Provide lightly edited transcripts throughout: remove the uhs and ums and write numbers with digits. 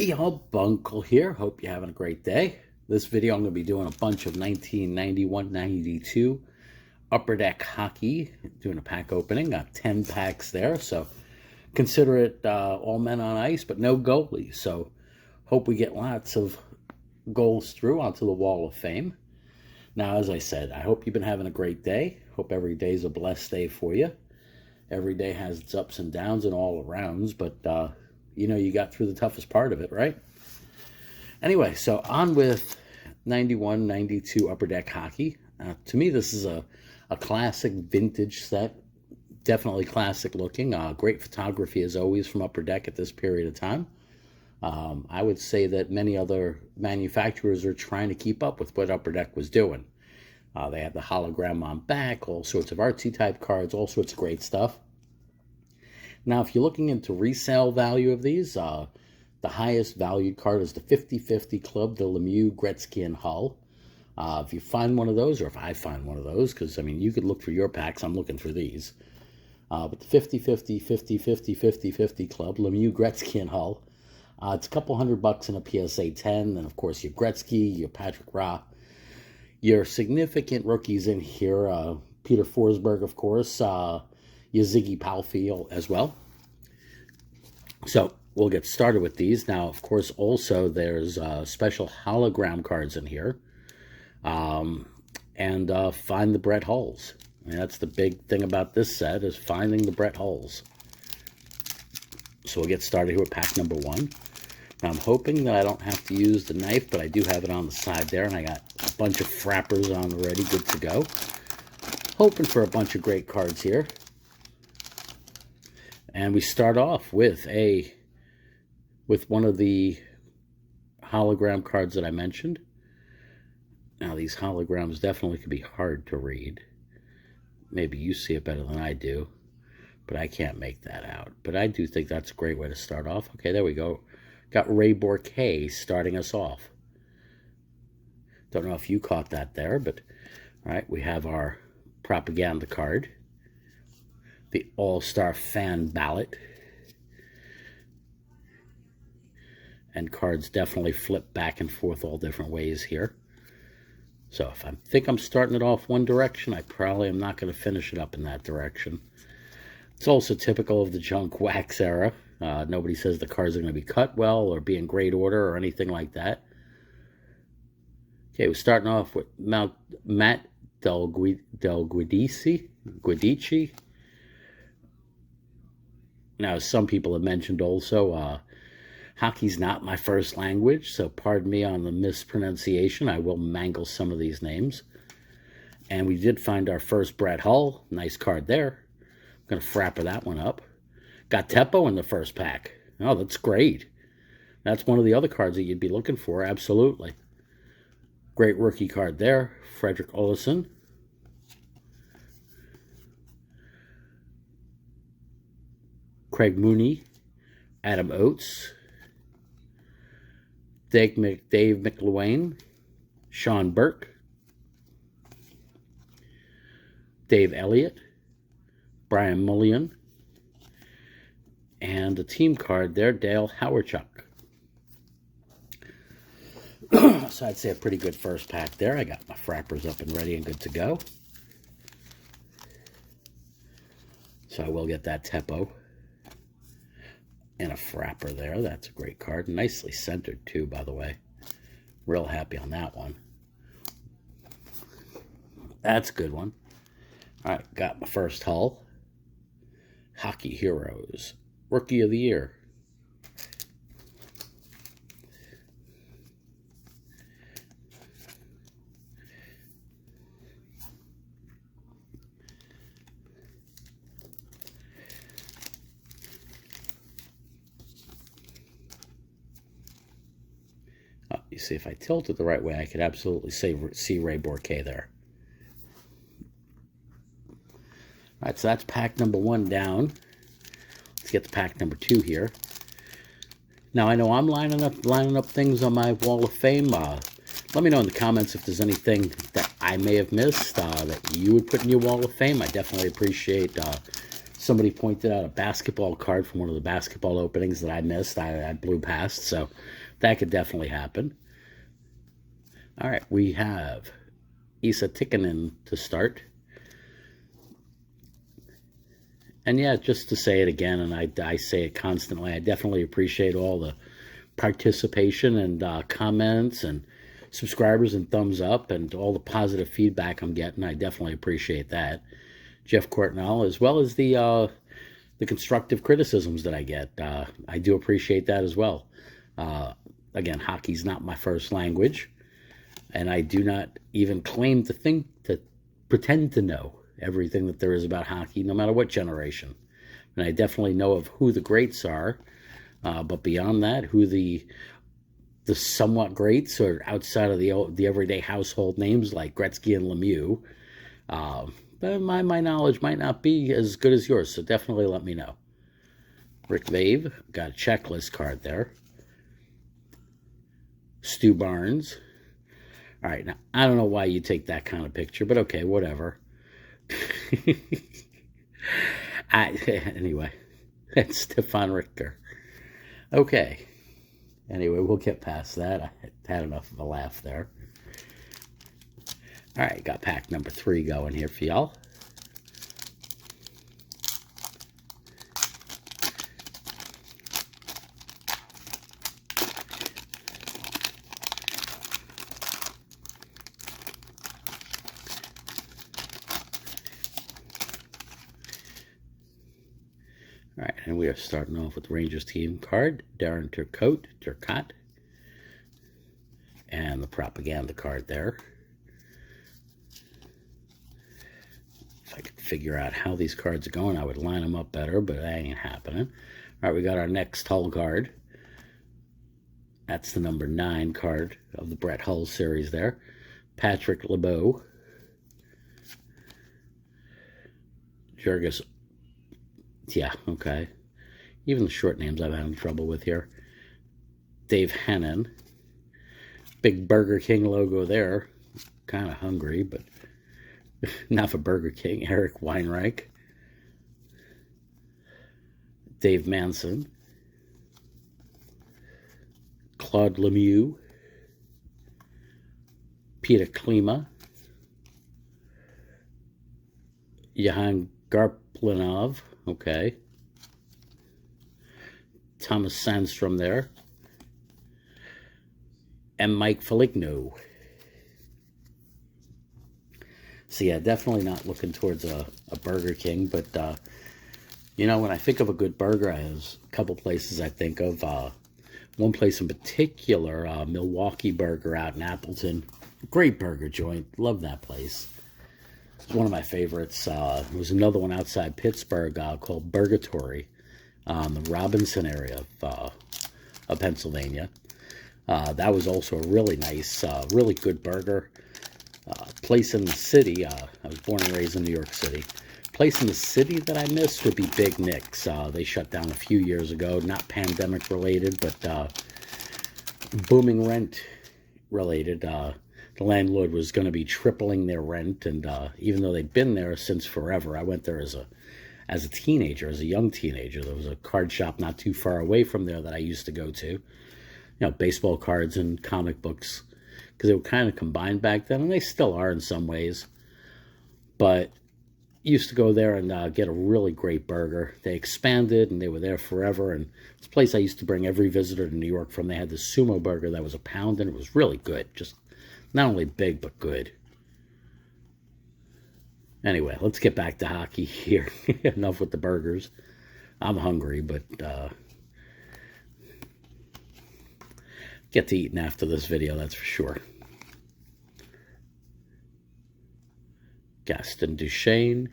Hey y'all, Bunkle here. Hope you're having a great day. This video I'm going to be doing a bunch of 1991-92 Upper Deck hockey. Doing a pack opening. Got 10 packs there, so consider it all men on ice, but no goalies. So hope we get lots of goals through onto the Wall of Fame. Now, as I said, I hope you've been having a great day. Hope every day's a blessed day for you. Every day has its ups and downs and all arounds, but you got through the toughest part of it, right? Anyway, so on with 91-92 Upper Deck hockey. To me, this is a classic vintage set. Definitely classic looking. Great photography as always from Upper Deck at this period of time. I would say that many other manufacturers are trying to keep up with what Upper Deck was doing. They had the hologram on back, all sorts of artsy type cards, all sorts of great stuff. Now, if you're looking into resale value of these, the highest valued card is the 50-50 Club, the Lemieux, Gretzky, and Hull. If you find one of those, or if I find one of those, because, I mean, you could look for your packs. I'm looking for these. But the 50-50, 50-50, 50-50 Club, Lemieux, Gretzky, and Hull. It's a couple $100 in a PSA 10. And, of course, your Gretzky, your Patrick Roy. Your significant rookies in here, Peter Forsberg, of course, your Ziggy Palfiel as well. So we'll get started with these. Now, of course, also there's special hologram cards in here. And find the Brett Hulls. I mean, that's the big thing about this set, is finding the Brett Hulls. So we'll get started here with pack number 1. Now, I'm hoping that I don't have to use the knife, but I do have it on the side there, and I got a bunch of frappers on already, good to go. Hoping for a bunch of great cards here. And we start off with one of the hologram cards that I mentioned. Now, these holograms definitely could be hard to read. Maybe you see it better than I do, but I can't make that out. But I do think that's a great way to start off. Okay, there we go. Got Ray Bourque starting us off. Don't know if you caught that there, but all right, we have our propaganda card. The All-Star Fan Ballot. And cards definitely flip back and forth all different ways here. So if I think I'm starting it off one direction, I probably am not going to finish it up in that direction. It's also typical of the junk wax era. Nobody says the cards are going to be cut well or be in great order or anything like that. Okay, we're starting off with Matt Del Guidici. Now, some people have mentioned also, hockey's not my first language, so pardon me on the mispronunciation. I will mangle some of these names. And we did find our first Brett Hull. Nice card there. I'm going to frapper that one up. Got Teppo in the first pack. Oh, that's great. That's one of the other cards that you'd be looking for, absolutely. Great rookie card there. Frederick Olsson. Craig Mooney, Adam Oates, Dave McLuhan, Sean Burke, Dave Elliott, Brian Mullion, and the team card there, Dale Hawerchuk. So I'd say a pretty good first pack there. I got my frappers up and ready and good to go. So I will get that Teppo. And a frapper there. That's a great card. Nicely centered, too, by the way. Real happy on that one. That's a good one. All right, got my first Hull. Hockey Heroes. Rookie of the Year. You see, if I tilt it the right way, I could absolutely see Ray Bourque there. All right, so that's pack number 1 down. Let's get to pack number 2 here. Now, I know I'm lining up things on my Wall of Fame. Let me know in the comments if there's anything that I may have missed that you would put in your Wall of Fame. I definitely appreciate Somebody pointed out a basketball card from one of the basketball openings that I missed. I blew past, so that could definitely happen. All right, we have Issa Tikkanen to start. And yeah, just to say it again, and I say it constantly, I definitely appreciate all the participation and comments and subscribers and thumbs up and all the positive feedback I'm getting. I definitely appreciate that. Jeff Cortnell, as well as the constructive criticisms that I get. I do appreciate that as well. Again, hockey's not my first language, and I do not even claim to pretend to know everything that there is about hockey, no matter what generation. And I definitely know of who the greats are, but beyond that, who the somewhat greats or outside of the everyday household names like Gretzky and Lemieux, but my knowledge might not be as good as yours, so definitely let me know. Rick Vave, got a checklist card there. Stu Barnes. All right, now, I don't know why you take that kind of picture, but okay, whatever. Anyway, that's Stefan Richter. Okay. Anyway, we'll get past that. I had enough of a laugh there. All right, got pack number 3 going here for y'all. All right, and we are starting off with the Rangers team card, Darren Turcotte, and the propaganda card there. If I could figure out how these cards are going, I would line them up better, but that ain't happening. All right, we got our next Hull card. That's the number 9 card of the Brett Hull series there. Patrick LeBeau. Jurgis. Yeah, okay. Even the short names I'm having trouble with here. Dave Hannon. Big Burger King logo there. Kind of hungry, but not for Burger King. Eric Weinreich. Dave Manson. Claude Lemieux. Peter Klima. Johan Garplinov. Okay. Thomas Sandstrom there. And Mike Foligno. So yeah, definitely not looking towards a Burger King, but you know, when I think of a good burger, there's a couple places I think of. One place in particular, Milwaukee Burger out in Appleton. Great burger joint. Love that place. It's one of my favorites. There was another one outside Pittsburgh called Burgatory, the Robinson area of Pennsylvania. That was also a really nice, really good burger. Place in the city, I was born and raised in New York City. Place in the city that I missed would be Big Nick's. They shut down a few years ago, not pandemic related, but booming rent related. The landlord was going to be tripling their rent, and even though they'd been there since forever, I went there as a teenager, as a young teenager. There was a card shop not too far away from there that I used to go to. You know, baseball cards and comic books, because they were kind of combined back then, and they still are in some ways. But used to go there and get a really great burger. They expanded, and they were there forever. And it's a place I used to bring every visitor to New York from. They had this sumo burger that was a pound, and it was really good. Just not only big, but good. Anyway, let's get back to hockey here. Enough with the burgers. I'm hungry, but get to eating after this video, that's for sure. Gaston Duchesne.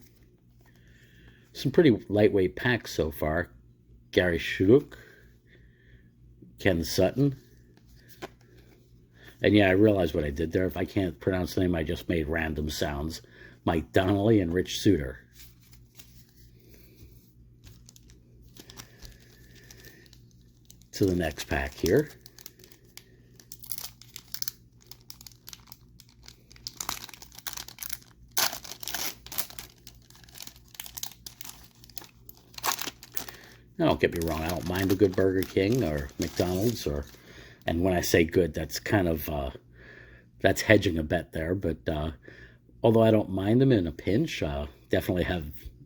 Some pretty lightweight packs so far. Gary Shuluk. Ken Sutton. And yeah, I realize what I did there. If I can't pronounce the name, I just made random sounds. Mike Donnelly and Rich Suter. To the next pack here. Now, don't get me wrong, I don't mind a good Burger King or McDonald's, and when I say good, that's kind of, that's hedging a bet there, but although I don't mind them in a pinch, definitely have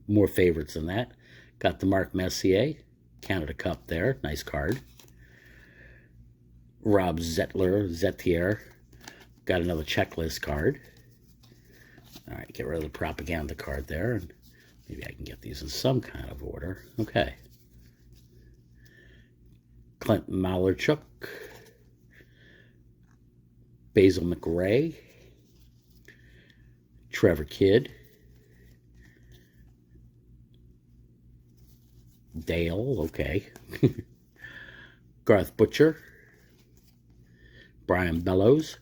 more favorites than that. Got the Marc Messier Canada Cup there, nice card. Rob Zetier, got another checklist card. All right, get rid of the propaganda card there, and maybe I can get these in some kind of order. Okay. Clint Malarchuk, Basil McRae, Trevor Kidd, Dale, okay. Garth Butcher, Brian Bellows.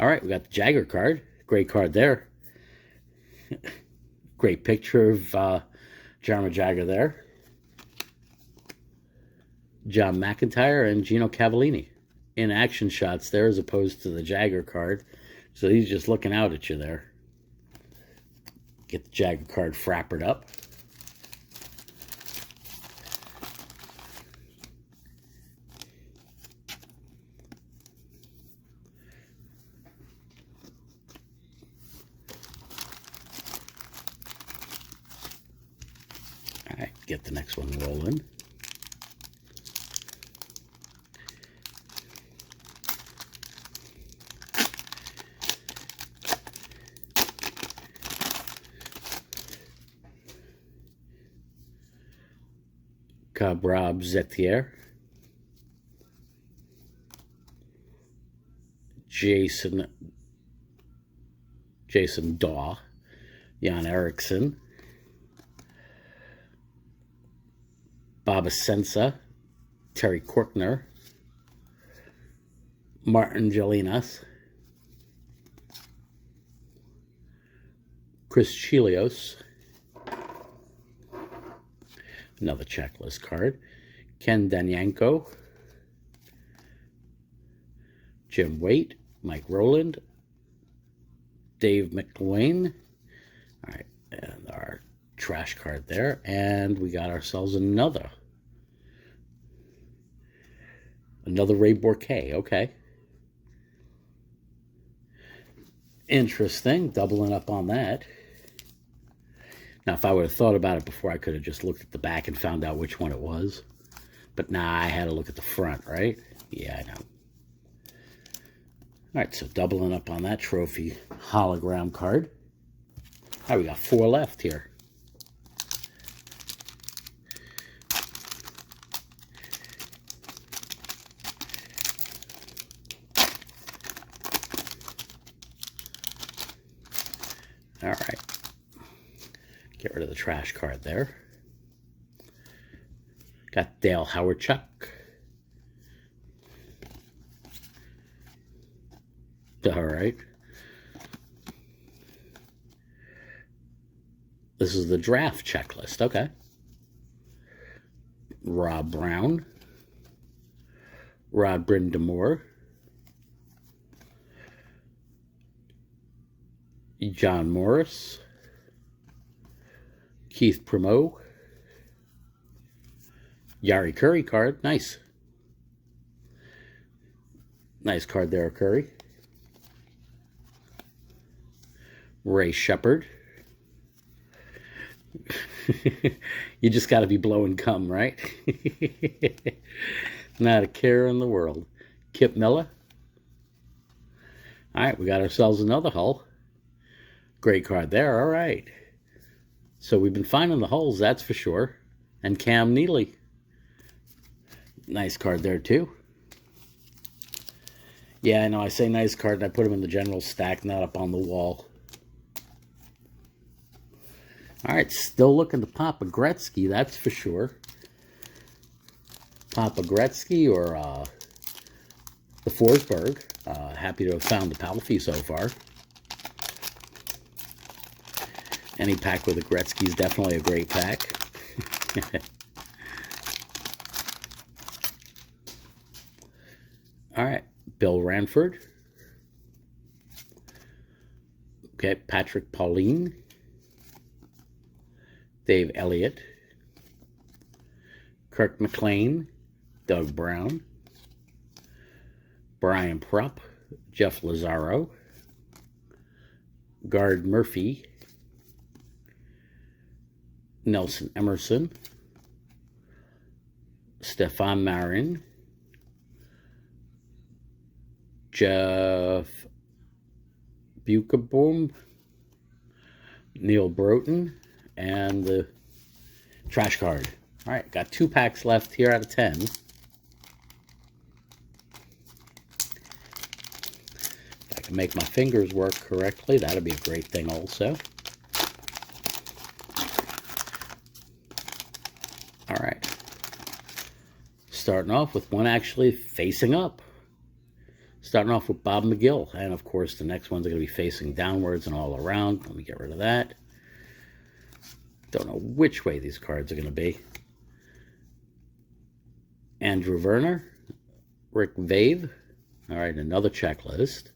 All right, we got the Jagger card. Great card there. Great picture of Jaromir Jagr there. John McIntyre and Gino Cavallini in action shots there as opposed to the Jagger card. So he's just looking out at you there. Get the Jagger card frappered up. All right, get the next one rolling. Rob Zetier, Jason Daw, Jan Eriksson, Bob Asensa, Terry Korkner, Martin Jelinas, Chris Chelios, another checklist card, Ken Danyanko, Jim Waite, Mike Rowland, Dave McLean. All right, and our trash card there, and we got ourselves another Ray Bourque. Okay, interesting, doubling up on that. Now, if I would have thought about it before, I could have just looked at the back and found out which one it was. But nah, I had to look at the front, right? Yeah, I know. All right, so doubling up on that trophy hologram card. All right, we got 4 left here. All right. Get rid of the trash card there. Got Dale Howardchuk. All right. This is the draft checklist. Okay. Rob Brown. Rod Brindamore. John Morris. Keith Primo. Yari Curry card. Nice. Nice card there, Curry. Ray Shepard. You just got to be blowing gum, right? Not a care in the world. Kip Miller. All right, we got ourselves another hull. Great card there. All right. So we've been finding the hulls, that's for sure. And Cam Neely. Nice card there, too. Yeah, I know. I say nice card, and I put them in the general stack, not up on the wall. All right, still looking to Papa Gretzky, that's for sure. Papa Gretzky or the Forsberg. Happy to have found the Palfy so far. Any pack with a Gretzky is definitely a great pack. All right, Bill Ranford. Okay, Patrick Pauline. Dave Elliott. Kirk McLean, Doug Brown, Brian Prupp, Jeff Lazaro, Guard Murphy, Nelson Emerson, Stefan Marin, Jeff Bukaboom, Neil Broughton, and the trash card. All right, got 2 packs left here out of 10. If I can make my fingers work correctly, that'd be a great thing also. All right. Starting off with one actually facing up. Starting off with Bob McGill. And of course, the next ones are going to be facing downwards and all around. Let me get rid of that. Don't know which way these cards are going to be. Andrew Werner, Rick Vave. All right, another checklist.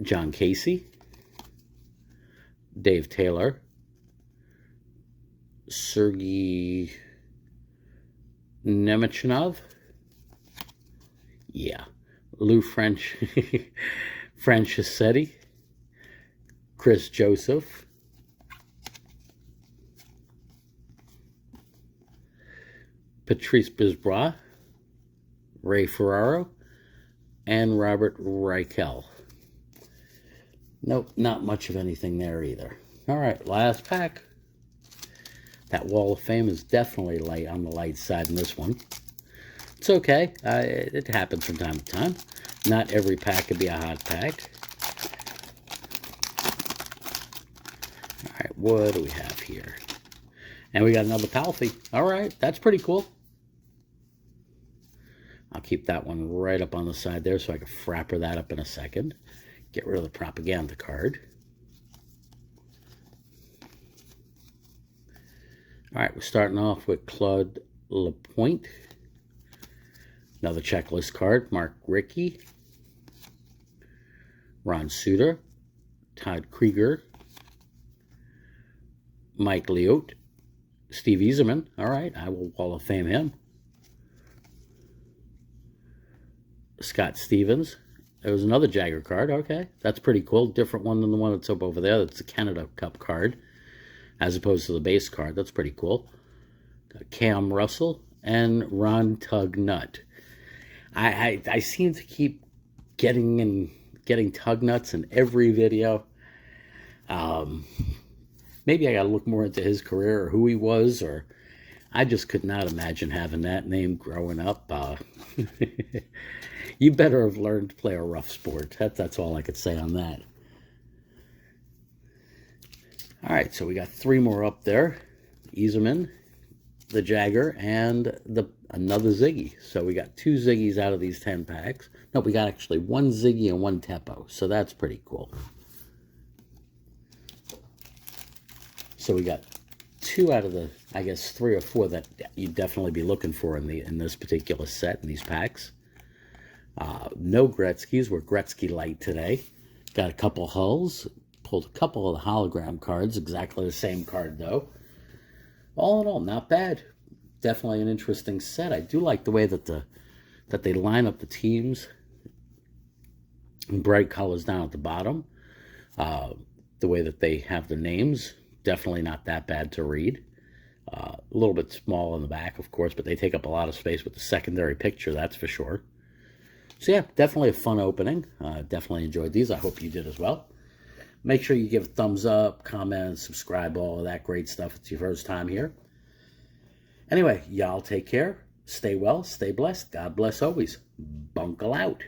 John Casey, Dave Taylor, Sergei Nemechinov. Yeah. Lou Francessetti, Chris Joseph, Patrice Bisbrois, Ray Ferraro, and Robert Reichel. Nope, not much of anything there either. All right, last pack. That Wall of Fame is definitely light on the light side in this one. It's okay. It happens from time to time. Not every pack could be a hot pack. All right, what do we have here? And we got another Palfy. All right, that's pretty cool. I'll keep that one right up on the side there so I can frapper that up in a second. Get rid of the propaganda card. All right, we're starting off with Claude Lapointe. Another checklist card, Mark Rickey, Ron Suter, Todd Krieger, Mike Leote, Steve Eiserman. All right, I will Wall of Fame him. Scott Stevens. There was another Jagger card. Okay, that's pretty cool. Different one than the one that's up over there. That's the Canada Cup card, as opposed to the base card. That's pretty cool. Got Cam Russell and Ron Tugnut. I seem to keep getting Tugnuts in every video. Maybe I got to look more into his career or who he was, or I just could not imagine having that name growing up. You better have learned to play a rough sport. That's all I could say on that. All right, so we got 3 more up there. Eiserman, the Jagger, and another Ziggy. So we got 2 Ziggies out of these 10 packs. No, we got actually 1 Ziggy and 1 Teppo. So that's pretty cool. So we got 2 out of the, I guess, 3 or 4 that you'd definitely be looking for in this particular set, in these packs. No Gretzky's. We're Gretzky light today. Got a couple hulls. Pulled a couple of the hologram cards. Exactly the same card, though. All in all, not bad. Definitely an interesting set. I do like the way that they line up the teams in bright colors down at the bottom. The way that they have the names, definitely not that bad to read. A little bit small in the back, of course, but they take up a lot of space with the secondary picture, that's for sure. So yeah, definitely a fun opening. Definitely enjoyed these. I hope you did as well. Make sure you give a thumbs up, comment, subscribe, all of that great stuff. It's your first time here. Anyway, y'all take care. Stay well, stay blessed. God bless always. Bunkle out.